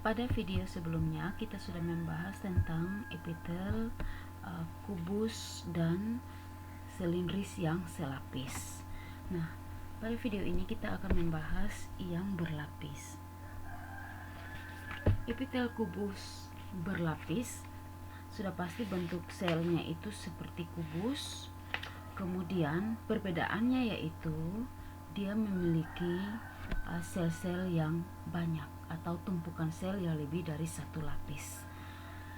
Pada video sebelumnya kita sudah membahas tentang epitel kubus dan silindris yang selapis. Nah, pada video ini kita akan membahas yang berlapis. Epitel kubus berlapis sudah pasti bentuk selnya itu seperti kubus. Kemudian perbedaannya yaitu dia memiliki sel-sel yang banyak atau tumpukan sel yang lebih dari satu lapis.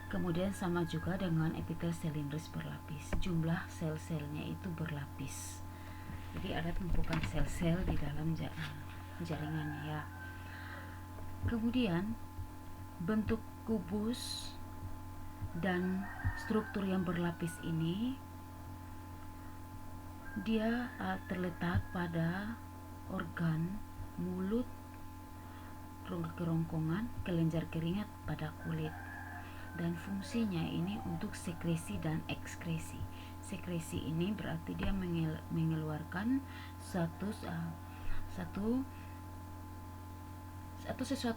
Kemudian sama juga dengan epitel silindris berlapis, jumlah sel-selnya itu berlapis. Jadi ada tumpukan sel-sel di dalam jaringannya ya. Kemudian bentuk kubus dan struktur yang berlapis ini dia terletak pada organ mulut, kerongkongan, kelenjar keringat pada kulit, dan fungsinya ini untuk sekresi dan ekskresi. Sekresi ini berarti dia mengeluarkan sesuatu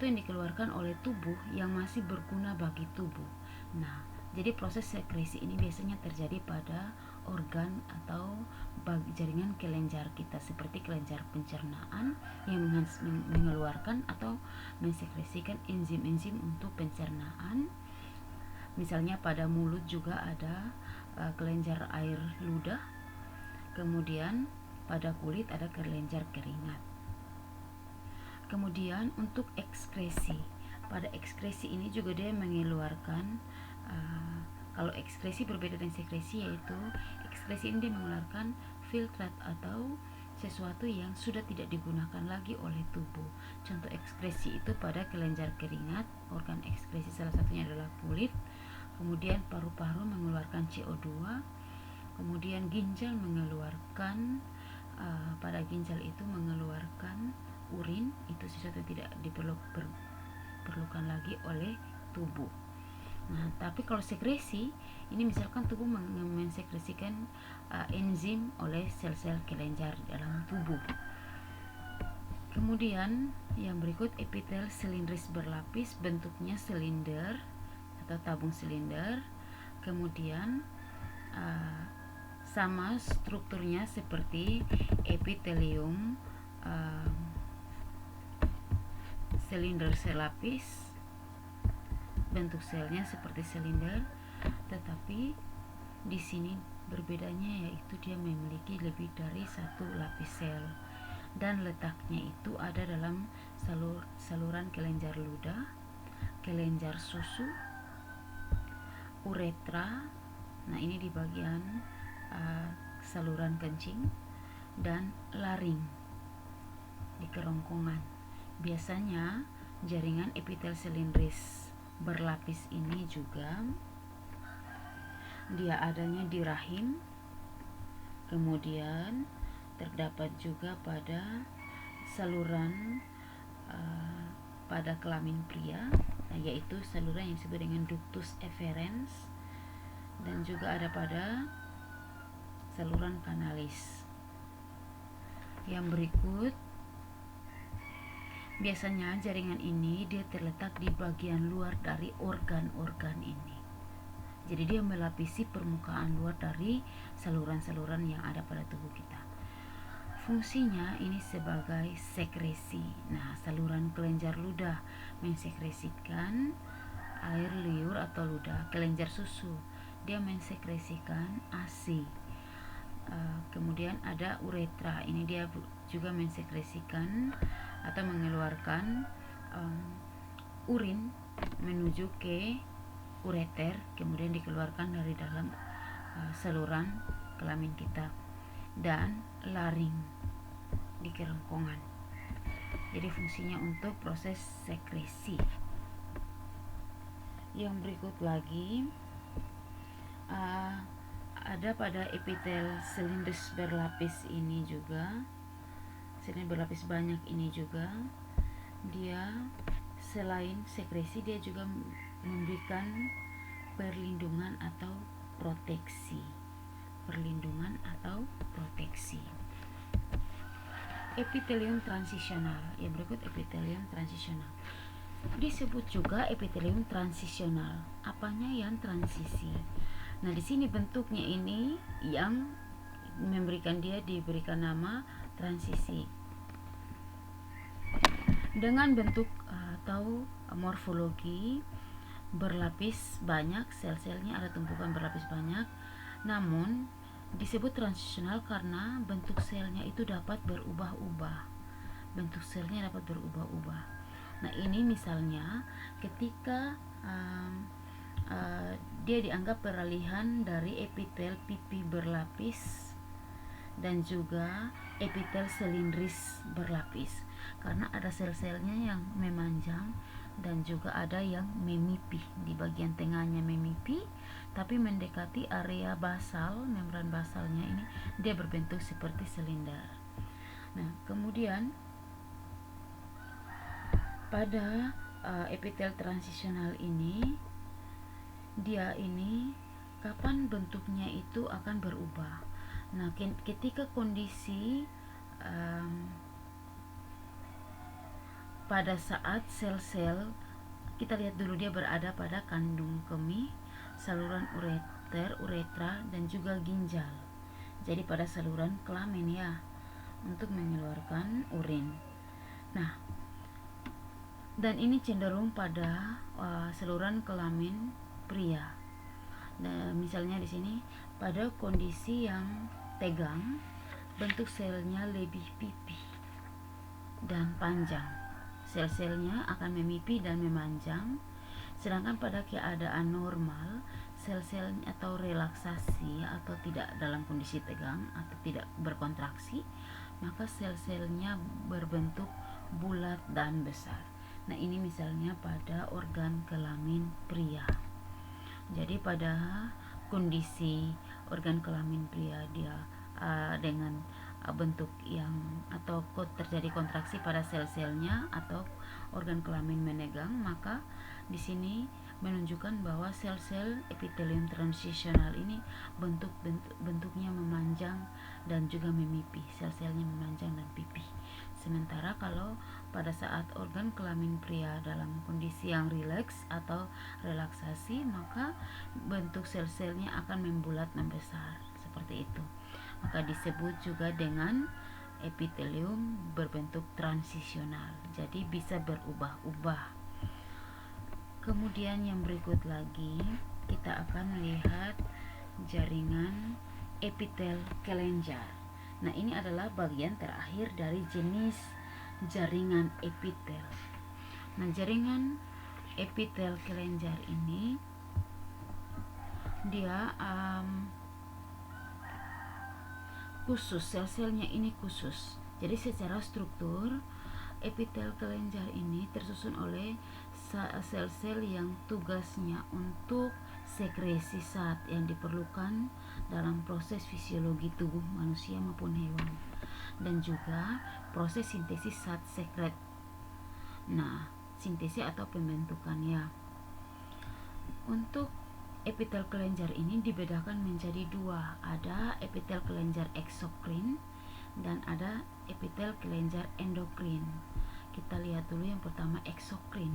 yang dikeluarkan oleh tubuh yang masih berguna bagi tubuh. Nah, jadi proses sekresi ini biasanya terjadi pada organ atau jaringan kelenjar kita seperti kelenjar pencernaan yang mengeluarkan atau mensekresikan enzim-enzim untuk pencernaan. Misalnya pada mulut juga ada kelenjar air ludah. Kemudian pada kulit ada kelenjar keringat. Kemudian untuk ekskresi, pada ekskresi ini juga dia mengeluarkan kalau ekskresi berbeda dengan sekresi, yaitu ekskresi ini dia mengeluarkan filtrat atau sesuatu yang sudah tidak digunakan lagi oleh tubuh. Contoh ekskresi itu pada kelenjar keringat, organ ekskresi salah satunya adalah kulit. Kemudian paru-paru mengeluarkan CO2. Kemudian ginjal mengeluarkan pada ginjal itu mengeluarkan urin, itu sesuatu yang tidak diperlukan lagi oleh tubuh. Nah, tapi kalau sekresi ini misalkan tubuh mensekresikan enzim oleh sel-sel kelenjar dalam tubuh. Kemudian yang berikut epitel silindris berlapis, bentuknya silinder atau tabung silinder. Kemudian sama strukturnya seperti epitelium silinder selapis, bentuk selnya seperti silinder, tetapi di sini berbedanya yaitu dia memiliki lebih dari satu lapis sel dan letaknya itu ada dalam saluran kelenjar ludah, kelenjar susu, uretra. Nah, ini di bagian saluran kencing, dan laring di kerongkongan. Biasanya jaringan epitel silindris berlapis ini juga dia adanya di rahim, kemudian terdapat juga pada saluran pada kelamin pria, yaitu saluran yang disebut dengan ductus efferens, dan juga ada pada saluran kanalis. Yang berikut, biasanya jaringan ini dia terletak di bagian luar dari organ-organ ini. Jadi dia melapisi permukaan luar dari saluran-saluran yang ada pada tubuh kita. Fungsinya ini sebagai sekresi. Nah, saluran kelenjar ludah mensekresikan air liur atau ludah. Kelenjar susu dia mensekresikan ASI. Kemudian ada uretra, ini dia juga mensekresikan atau mengeluarkan urin menuju ke ureter, kemudian dikeluarkan dari dalam saluran kelamin kita, dan laring di kerongkongan. Jadi fungsinya untuk proses sekresi. Yang berikut lagi ada pada epitel silindris berlapis ini juga, silinder berlapis banyak ini juga, dia selain sekresi dia juga memberikan perlindungan atau proteksi. Epitelium transisional. Yang berikut epitelium transisional. Disebut juga epitelium transisional. Apanya yang transisi? Nah, di sini bentuknya ini yang diberikan nama transisi. Dengan bentuk atau morfologi berlapis banyak, sel-selnya ada tumpukan berlapis banyak, namun disebut transisional karena bentuk selnya itu dapat berubah-ubah. Bentuk selnya dapat berubah-ubah. Nah, ini misalnya ketika dia dianggap peralihan dari epitel pipi berlapis dan juga epitel silindris berlapis, karena ada sel-selnya yang memanjang dan juga ada yang memipih. Di bagian tengahnya memipih tapi mendekati area basal, membran basalnya ini dia berbentuk seperti silinder. Nah, kemudian pada epitel transisional ini, dia ini kapan bentuknya itu akan berubah. Nah, ketika kondisi pada saat sel-sel, kita lihat dulu dia berada pada kandung kemih, saluran uretra dan juga ginjal. Jadi pada saluran kelamin ya, untuk mengeluarkan urin. Nah, dan ini cenderung pada saluran kelamin pria. Nah, misalnya di sini pada kondisi yang tegang, bentuk selnya lebih pipih dan panjang. Sel-selnya akan memipih dan memanjang. Sedangkan pada keadaan normal, sel-sel atau relaksasi atau tidak dalam kondisi tegang atau tidak berkontraksi, maka sel-selnya berbentuk bulat dan besar. Nah, ini misalnya pada organ kelamin pria. Jadi pada kondisi organ kelamin pria dia dengan bentuk yang atau terjadi kontraksi pada sel-selnya atau organ kelamin menegang, maka di sini menunjukkan bahwa sel-sel epitelium transisional ini bentuknya memanjang dan juga memipih. Sel-selnya memanjang dan pipih. Sementara kalau pada saat organ kelamin pria dalam kondisi yang rileks atau relaksasi, maka bentuk sel-selnya akan membulat membesar seperti itu. Maka disebut juga dengan epitelium berbentuk transisional. Jadi bisa berubah-ubah. Kemudian yang berikut lagi kita akan melihat jaringan epitel kelenjar. Nah, ini adalah bagian terakhir dari jenis jaringan epitel. Nah, jaringan epitel kelenjar ini dia khusus, sel-selnya ini khusus. Jadi secara struktur epitel kelenjar ini tersusun oleh sel-sel yang tugasnya untuk sekresi zat yang diperlukan dalam proses fisiologi tubuh manusia maupun hewan, dan juga proses sintesis zat sekret. Nah, sintesis atau pembentukannya. Untuk epitel kelenjar ini dibedakan menjadi dua, ada epitel kelenjar eksokrin dan ada epitel kelenjar endokrin. Kita lihat dulu yang pertama eksokrin.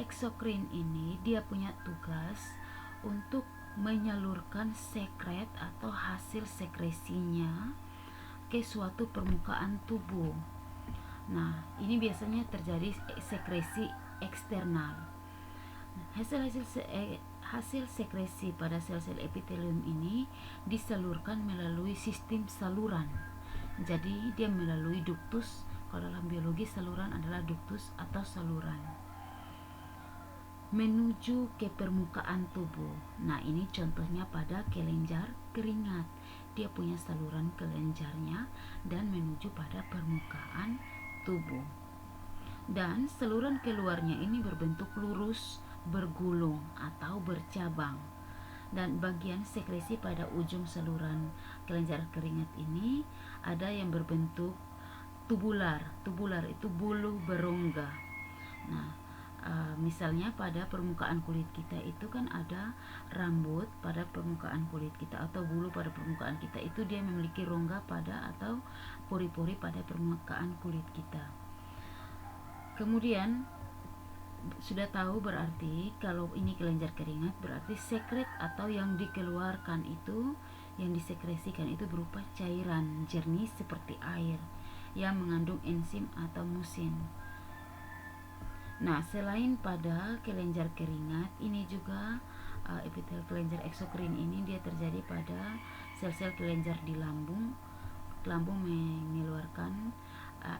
Eksokrin ini dia punya tugas untuk menyalurkan sekret atau hasil sekresinya ke suatu permukaan tubuh. Nah, ini biasanya terjadi sekresi eksternal. Hasil sekresi pada sel-sel epitelium ini disalurkan melalui sistem saluran. Jadi dia melalui duktus. Kalau dalam biologi saluran adalah duktus atau saluran menuju ke permukaan tubuh. Nah, ini contohnya pada kelenjar keringat. Dia punya saluran kelenjarnya dan menuju pada permukaan tubuh. Dan saluran keluarnya ini berbentuk lurus, bergulung atau bercabang. Dan bagian sekresi pada ujung saluran kelenjar keringat ini ada yang berbentuk tubular. Tubular itu bulu berongga. Nah, misalnya pada permukaan kulit kita itu kan ada rambut pada permukaan kulit kita atau bulu pada permukaan kita, itu dia memiliki rongga pada atau pori-pori pada permukaan kulit kita. Kemudian sudah tahu berarti kalau ini kelenjar keringat berarti sekret atau yang dikeluarkan itu, yang disekresikan itu berupa cairan jernih seperti air yang mengandung enzim atau musin. Nah, selain pada kelenjar keringat, ini juga epitel kelenjar eksokrin ini dia terjadi pada sel-sel kelenjar di lambung. Lambung mengeluarkan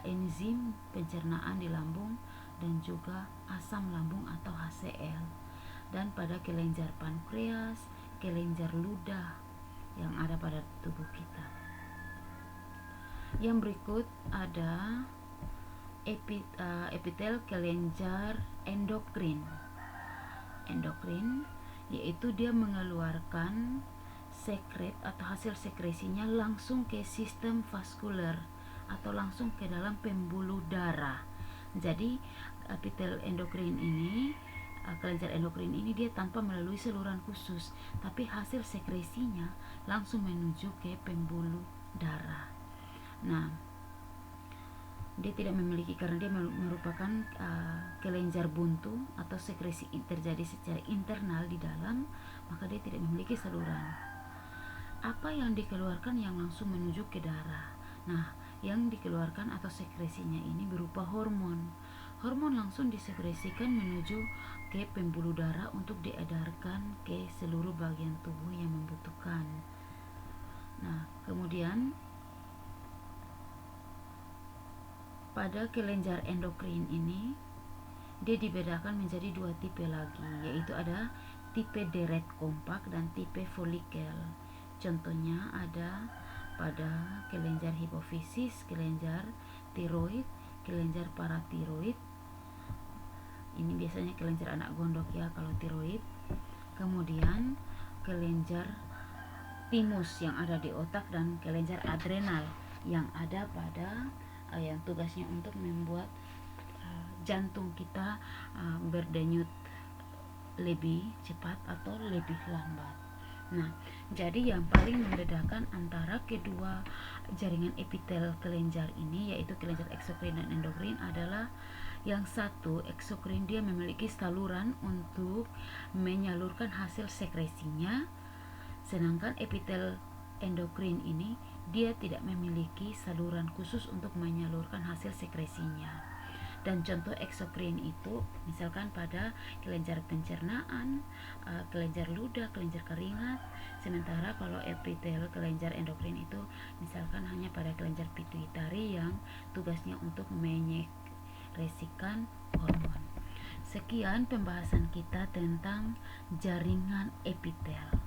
enzim pencernaan di lambung dan juga asam lambung atau HCl. Dan pada kelenjar pankreas, kelenjar ludah yang ada pada tubuh kita. Yang berikut ada epitel kelenjar endokrin. Endokrin yaitu dia mengeluarkan sekret atau hasil sekresinya langsung ke sistem vaskuler atau langsung ke dalam pembuluh darah. Jadi epitel endokrin ini, kelenjar endokrin ini dia tanpa melalui saluran khusus, tapi hasil sekresinya langsung menuju ke pembuluh darah. Nah, dia tidak memiliki karena dia merupakan kelenjar buntu atau sekresi terjadi secara internal di dalam, maka dia tidak memiliki saluran. Apa yang dikeluarkan yang langsung menuju ke darah? Nah, yang dikeluarkan atau sekresinya ini berupa hormon. Hormon langsung disekresikan menuju ke pembuluh darah untuk diedarkan ke seluruh bagian tubuh yang membutuhkan. Nah, kemudian pada kelenjar endokrin ini dia dibedakan menjadi dua tipe lagi, yaitu ada tipe deret kompak dan tipe folikel. Contohnya ada pada kelenjar hipofisis, kelenjar tiroid, kelenjar paratiroid. Ini biasanya kelenjar anak gondok ya kalau tiroid. Kemudian kelenjar timus yang ada di otak dan kelenjar adrenal yang ada pada yang tugasnya untuk membuat jantung kita berdenyut lebih cepat atau lebih lambat. Nah, jadi yang paling membedakan antara kedua jaringan epitel kelenjar ini, yaitu kelenjar eksokrin dan endokrin, adalah yang satu, eksokrin dia memiliki saluran untuk menyalurkan hasil sekresinya, sedangkan epitel endokrin ini dia tidak memiliki saluran khusus untuk menyalurkan hasil sekresinya. Dan contoh eksokrin itu misalkan pada kelenjar pencernaan, kelenjar ludah, kelenjar keringat. Sementara kalau epitel kelenjar endokrin itu misalkan hanya pada kelenjar pituitari yang tugasnya untuk menyekresikan hormon. Sekian pembahasan kita tentang jaringan epitel.